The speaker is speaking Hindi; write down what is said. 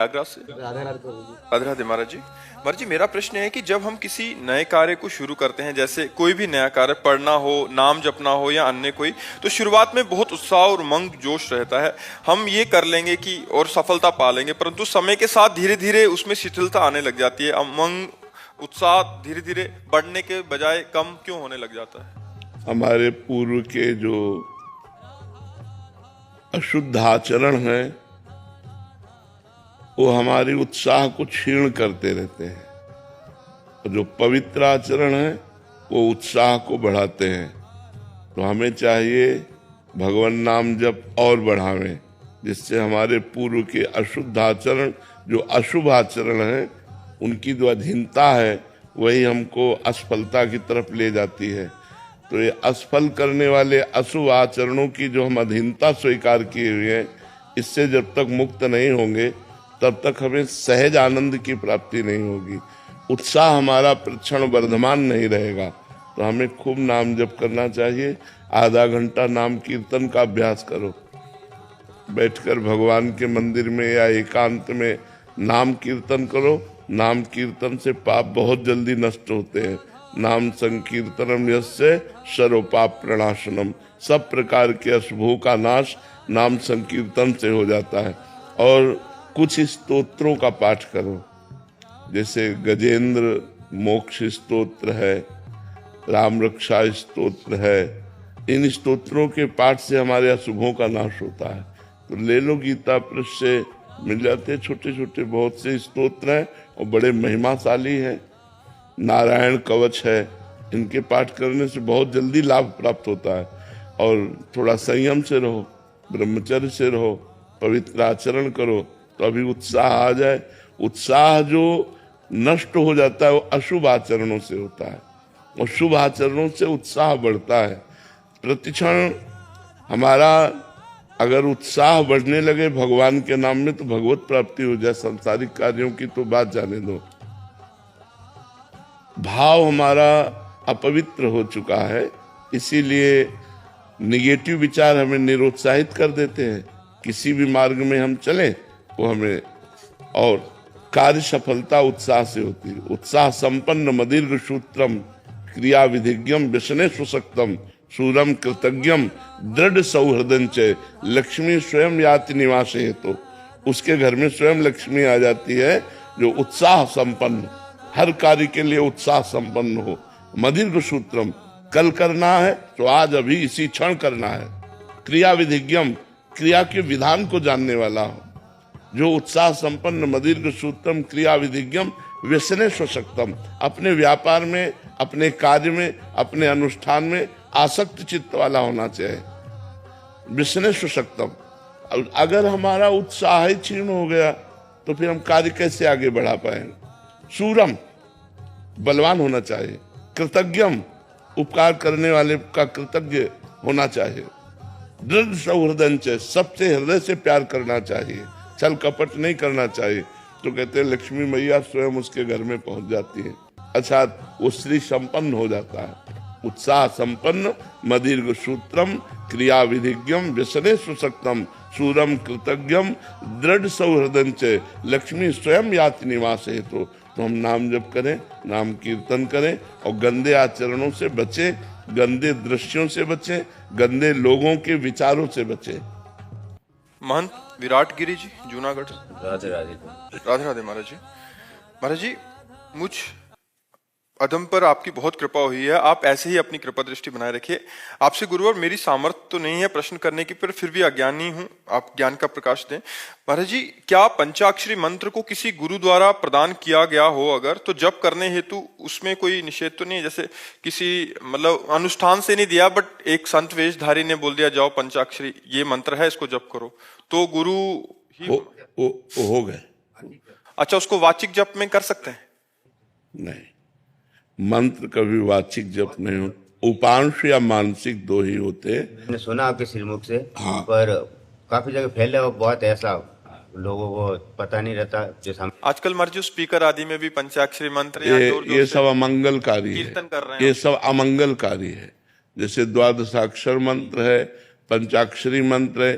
प्रयागराज से। राधे राधे प्रभु जी। राधे राधे महाराज जी। महाराज जी, मेरा प्रश्न है कि जब हम किसी नए कार्य को शुरू करते हैं, जैसे कोई भी नया कार्य, पढ़ना हो, नाम जपना हो या अन्य कोई, तो शुरुआत में बहुत उत्साह और उमंग जोश रहता है, हम ये कर लेंगे कि और सफलता पा लेंगे, परंतु समय के साथ धीरे धीरे उसमें शिथिलता आने लग जाती है। उमंग, उत्साह धीरे धीरे बढ़ने के बजाय कम क्यों होने लग जाता है? हमारे पूर्व के जो अशुद्ध आचरण है वो हमारे उत्साह को क्षीण करते रहते हैं, और जो पवित्र आचरण है वो उत्साह को बढ़ाते हैं। तो हमें चाहिए भगवान नाम जप और बढ़ावें, जिससे हमारे पूर्व के अशुद्ध आचरण, जो अशुभ आचरण है, उनकी जो अधीनता है वही हमको असफलता की तरफ ले जाती है। तो ये असफल करने वाले अशुभ आचरणों की जो हम अधीनता स्वीकार किए हुए हैं, इससे जब तक मुक्त नहीं होंगे तब तक हमें सहज आनंद की प्राप्ति नहीं होगी, उत्साह हमारा प्रतिक्षण वर्धमान नहीं रहेगा। तो हमें खूब नाम जप करना चाहिए। आधा घंटा नाम कीर्तन का अभ्यास करो, बैठकर भगवान के मंदिर में या एकांत में नाम कीर्तन करो। नाम कीर्तन से पाप बहुत जल्दी नष्ट होते हैं। नाम संकीर्तनम यस्य सर्वपाप प्रणाशनम, सब प्रकार के अशुभों का नाश नाम संकीर्तन से हो जाता है। और कुछ स्तोत्रों का पाठ करो, जैसे गजेंद्र मोक्ष स्तोत्र है, राम रक्षा स्तोत्र है। इन स्तोत्रों के पाठ से हमारे अशुभों का नाश होता है। तो ले लो, गीता पृष्ठ से मिल जाते, छोटे छोटे बहुत से स्तोत्र हैं और बड़े महिमाशाली हैं। नारायण कवच है, इनके पाठ करने से बहुत जल्दी लाभ प्राप्त होता है। और थोड़ा संयम से रहो, ब्रह्मचर्य से रहो, पवित्र आचरण करो, तो अभी उत्साह आ जाए। उत्साह जो नष्ट हो जाता है वो अशुभ आचरणों से होता है, और शुभ आचरणों से उत्साह बढ़ता है। प्रतिक्षण हमारा अगर उत्साह बढ़ने लगे भगवान के नाम में, तो भगवत प्राप्ति हो जाए। सांसारिक कार्यों की तो बात जाने दो। भाव हमारा अपवित्र हो चुका है, इसीलिए निगेटिव विचार हमें निरुत्साहित कर देते हैं। किसी भी मार्ग में हम चलें वो हमें, और कार्य सफलता उत्साह से होती है। उत्साह संपन्न मदीर्घ सूत्रम क्रिया विधिज्ञम व्यसने सुशक्तम सूरम कृतज्ञम दृढ़ सौहृदंच लक्ष्मी स्वयं याति निवास है। तो उसके घर में स्वयं लक्ष्मी आ जाती है जो उत्साह संपन्न, हर कार्य के लिए उत्साह संपन्न हो। मदीर्घ सूत्रम, कल करना है तो आज अभी इसी क्षण करना है। क्रिया विधिज्ञम, क्रिया के विधान को जानने वाला हो। जो उत्साह संपन्न मदीर्घ सूत्रम क्रिया विधिज्ञम व्यसने स्वशक्तम, अपने व्यापार में, अपने कार्य में, अपने अनुष्ठान में आसक्त चित्त वाला होना चाहिए। व्यसने स्वशक्तम, अगर हमारा उत्साह ही क्षीण हो गया तो फिर हम कार्य कैसे आगे बढ़ा पाएंगे। सूरम, बलवान होना चाहिए। कृतज्ञम, उपकार करने वाले का कृतज्ञ होना चाहिए। दृढ़ सौहृदंच, सबसे हृदय से प्यार करना चाहिए, छल कपट नहीं करना चाहिए। तो कहते हैं लक्ष्मी मैया स्वयं उसके घर में पहुंच जाती है, अर्थात वो श्री संपन्न हो जाता है। उत्साह संपन्न मदीर्घ सूत्रम क्रिया विधिज्ञम व्यसने सुशक्तम सूरम कृतज्ञम दृढ़ सौहृदंच लक्ष्मी स्वयं याति निवास है। तो हम नाम जप करें, नाम कीर्तन करें, और गंदे आचरणों से बचें, गंदे दृश्यों से बचें, गंदे लोगों के विचारों से बचें। महंत विराट गिरी जी, जूनागढ़। राधे राधे। राधे राधे महाराज जी। महाराज जी, मुझ अधम पर आपकी बहुत कृपा हुई है, आप ऐसे ही अपनी कृपा दृष्टि बनाए रखिए। आपसे गुरुवर मेरी सामर्थ्य तो नहीं है प्रश्न करने की, पर फिर भी अज्ञानी हूं, आप ज्ञान का प्रकाश दें। महाराज जी, क्या पंचाक्षरी मंत्र को किसी गुरु द्वारा प्रदान किया गया हो अगर, तो जप करने हेतु उसमें कोई निषेध तो नहीं है? जैसे किसी मतलब अनुष्ठान से नहीं दिया, बट एक संत वेशधारी ने बोल दिया जाओ पंचाक्षरी ये मंत्र है, इसको जप करो, तो गुरु ही हो गए। अच्छा, उसको वाचिक जप में कर सकते हैं? नहीं, मंत्र कभी वाचिक जप नहीं हो, उपांश या मानसिक दो ही होते हैं। मैंने सुना आपके श्रीमुख से, हाँ। पर काफी जगह फैले हो, बहुत ऐसा लोगों को पता नहीं रहता। जैसे हम आजकल मर्जी स्पीकर आदि में भी पंचाक्षरी मंत्र या ये सब अमंगलकारी है, कीर्तन कर रहे हैं। ये सब अमंगलकारी है। जैसे द्वादशाक्षर मंत्र है, पंचाक्षरी मंत्र है,